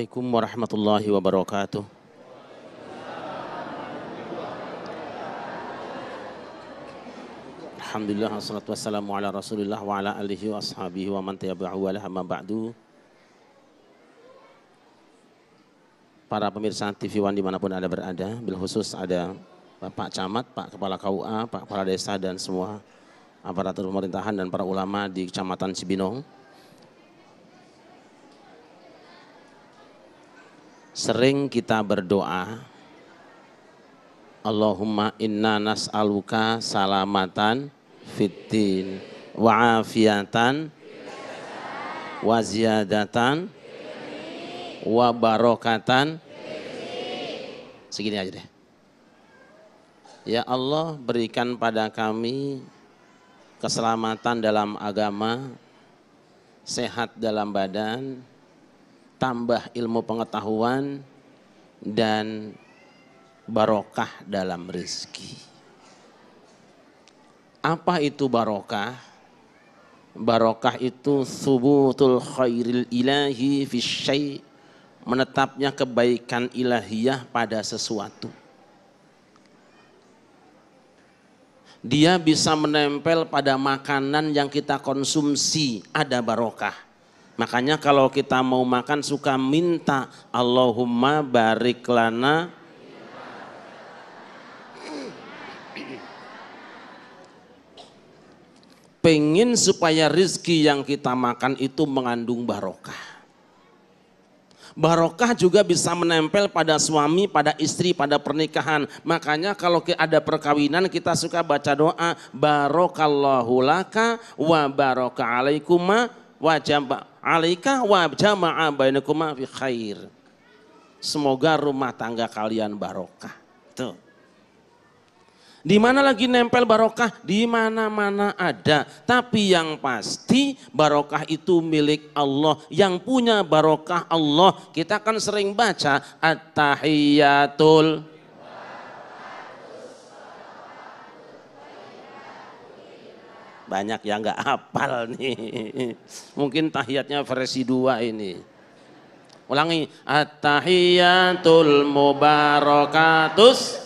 Assalamualaikum warahmatullahi wabarakatuh. Alhamdulillah wassalatu wassalamu ala Rasulillah wa ala alihi wa ashabihi wa man tabi'ahu wa amma ba'du. Para pemirsa TV One dimanapun Anda berada, bil khusus ada Bapak Camat, Pak Kepala KUA, Pak Kepala Desa dan semua aparatur pemerintahan dan para ulama di Kecamatan Cibinong. Sering kita berdoa, Allahumma inna nas'aluka salamatan fiddin wa afiatan wa ziyadatan wa barokatan. Segini aja deh. Ya Allah, berikan pada kami keselamatan dalam agama, sehat dalam badan, tambah ilmu pengetahuan, dan barokah dalam rezeki. Apa itu barokah? Barokah itu subutul khairil ilahi fi syai', menetapnya kebaikan ilahiyah pada sesuatu. Dia bisa menempel pada makanan yang kita konsumsi, ada barokah. Makanya kalau kita mau makan suka minta Allahumma barik lana. Pengen supaya rizki yang kita makan itu mengandung barokah. Barokah juga bisa menempel pada suami, pada istri, pada pernikahan. Makanya kalau ada perkawinan kita suka baca doa barokallahu laka wa baraka alaikuma wa jama' alaika wa jama'a bainakuma fi khair. Semoga rumah tangga kalian barokah. Tuh. Di mana lagi nempel barokah? Di mana-mana ada. Tapi yang pasti barokah itu milik Allah. Yang punya barokah Allah. Kita kan sering baca at-tahiyyatul. Banyak yang nggak hafal nih. Mungkin tahiyatnya versi 2 ini. Ulangi. At-tahiyyatul mubarakatus.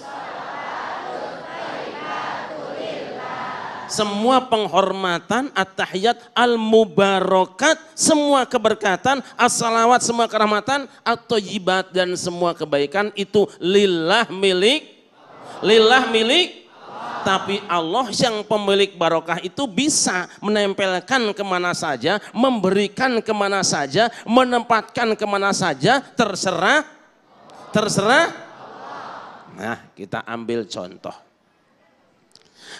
Semua penghormatan, at-tahiyat, al-mubarakat, semua keberkatan, as-salawat, semua kerahmatan, at-thayyibat dan semua kebaikan itu lillah milik, lillah milik. Tapi Allah yang pemilik barokah itu bisa menempelkan kemana saja, memberikan kemana saja, menempatkan kemana saja, terserah. Nah, kita ambil contoh.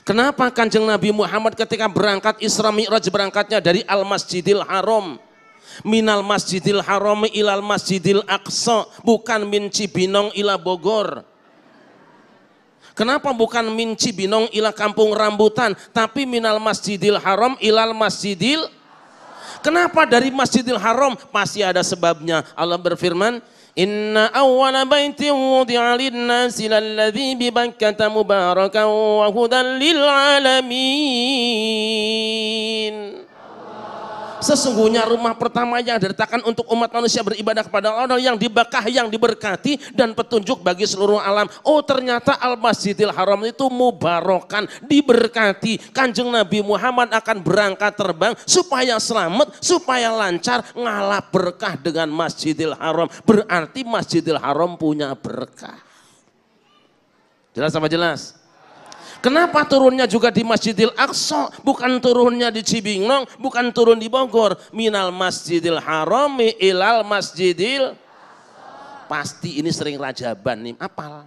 Kenapa Kanjeng Nabi Muhammad ketika berangkat Isra Mi'raj berangkatnya dari Al-Masjidil Haram, minal Masjidil Haram ilal Masjidil Aqsa, bukan min Cibinong ila Bogor. Kenapa bukan min Cibinong ila Kampung Rambutan, tapi minal Masjidil Haram ilal Masjidil? Kenapa dari Masjidil Haram? Pasti ada sebabnya. Allah berfirman, Inna awwala baitin wudi'a lin-nasi lalladzi bi Bakkata mubarakan wa hudan lil alamin. Sesungguhnya rumah pertama yang diletakkan untuk umat manusia beribadah kepada Allah yang di Bakkah, yang diberkati dan petunjuk bagi seluruh alam. Oh, ternyata Al-Masjidil Haram itu mubarakan, diberkati. Kanjeng Nabi Muhammad akan berangkat terbang supaya selamat, supaya lancar, ngalap berkah dengan Masjidil Haram. Berarti Masjidil Haram punya berkah. Jelas apa jelas? Kenapa turunnya juga di Masjidil Aqsa, bukan turunnya di Cibinong, bukan turun di Bogor? Minal Masjidil Harami ilal Masjidil. Pasti ini sering rajaban nih, apal.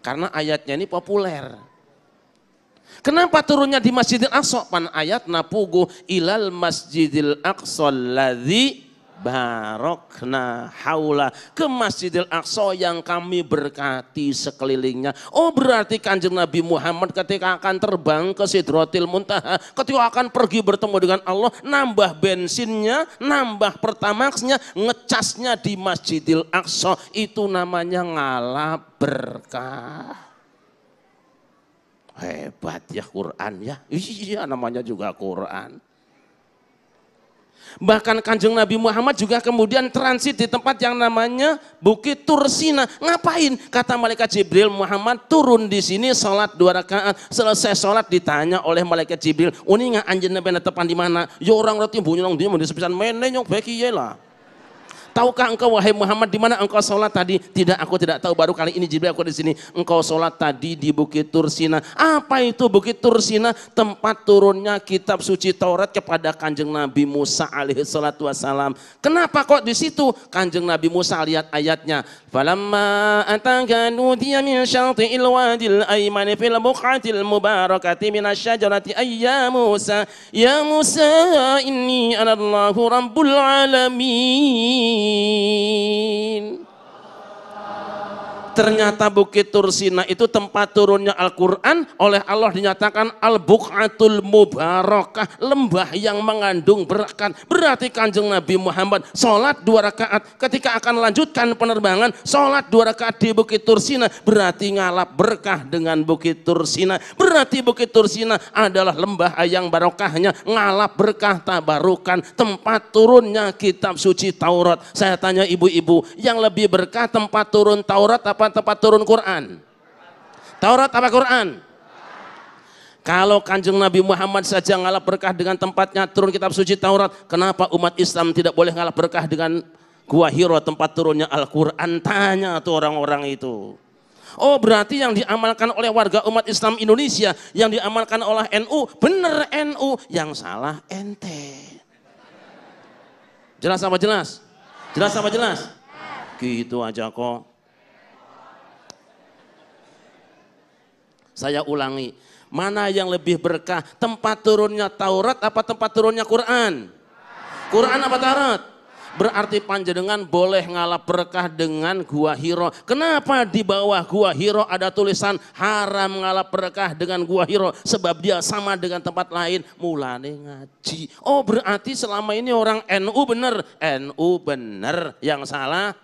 Karena ayatnya ini populer. Kenapa turunnya di Masjidil Aqsa? Pan ayat napugu ilal Masjidil Aqsa alladzi barokna haula, ke Masjidil Aqsa yang kami berkati sekelilingnya. Oh, berarti Kanjeng Nabi Muhammad ketika akan terbang ke Sidratil Muntaha, ketika akan pergi bertemu dengan Allah, nambah bensinnya, nambah pertamaxnya, ngecasnya di Masjidil Aqsa. Itu namanya ngalap berkah. Hebat ya Quran ya. Iya, namanya juga Quran. Bahkan Kanjeng Nabi Muhammad juga kemudian transit di tempat yang namanya Bukit Tursina. Ngapain? Kata malaikat Jibril, Muhammad turun di sini sholat 2 rakaat. Selesai sholat ditanya oleh malaikat Jibril, "Uni nggak anjeun bena tepan di mana?" "Ya orang roti bunyi nong dia mau disepisan mene nyong beki lah." "Tahukah engkau wahai Muhammad di mana engkau sholat tadi?" "Tidak, aku tidak tahu. Baru kali ini Jibril aku di sini." "Engkau sholat tadi di Bukit Tursina." "Apa itu Bukit Tursina?" "Tempat turunnya kitab suci Taurat kepada Kanjeng Nabi Musa alaihi salatu wassalam." "Kenapa kok di situ?" Kanjeng Nabi Musa lihat ayatnya. "Falamma ataha nudiya min syati'il wadil aymani fil buqatil mubarakati minasyajarati ayya Musa ya Musa inni anallahu rabbul alamin." Ternyata Bukit Tursina itu tempat turunnya Al-Quran, oleh Allah dinyatakan Al-Buqatul Mubarakah, lembah yang mengandung berkat. Berarti Kanjeng Nabi Muhammad sholat 2 rakaat, ketika akan lanjutkan penerbangan sholat 2 rakaat di Bukit Tursina, berarti ngalap berkah dengan Bukit Tursina. Berarti Bukit Tursina adalah lembah yang barokahnya ngalap berkah tabarukan, tempat turunnya kitab suci Taurat. Saya tanya ibu-ibu, yang lebih berkah tempat turun Taurat apa tempat turun Quran? Taurat apa Quran? Kalau Kanjeng Nabi Muhammad saja ngalap berkah dengan tempatnya turun kitab suci Taurat, kenapa umat Islam tidak boleh ngalap berkah dengan Gua Hiro tempat turunnya Al-Quran? Tanya tuh orang-orang itu. Oh, berarti yang diamalkan oleh warga umat Islam Indonesia, yang diamalkan oleh NU, bener NU, yang salah ente. Jelas apa jelas? Jelas apa jelas? Gitu aja kok. Saya ulangi, mana yang lebih berkah? Tempat turunnya Taurat apa tempat turunnya Quran? Quran apa Taurat? Berarti panjenengan boleh ngalap berkah dengan Gua Hiro. Kenapa di bawah Gua Hiro ada tulisan haram ngalap berkah dengan Gua Hiro? Sebab dia sama dengan tempat lain. Mulane ngaji. Oh, berarti selama ini orang NU bener. NU bener, yang salah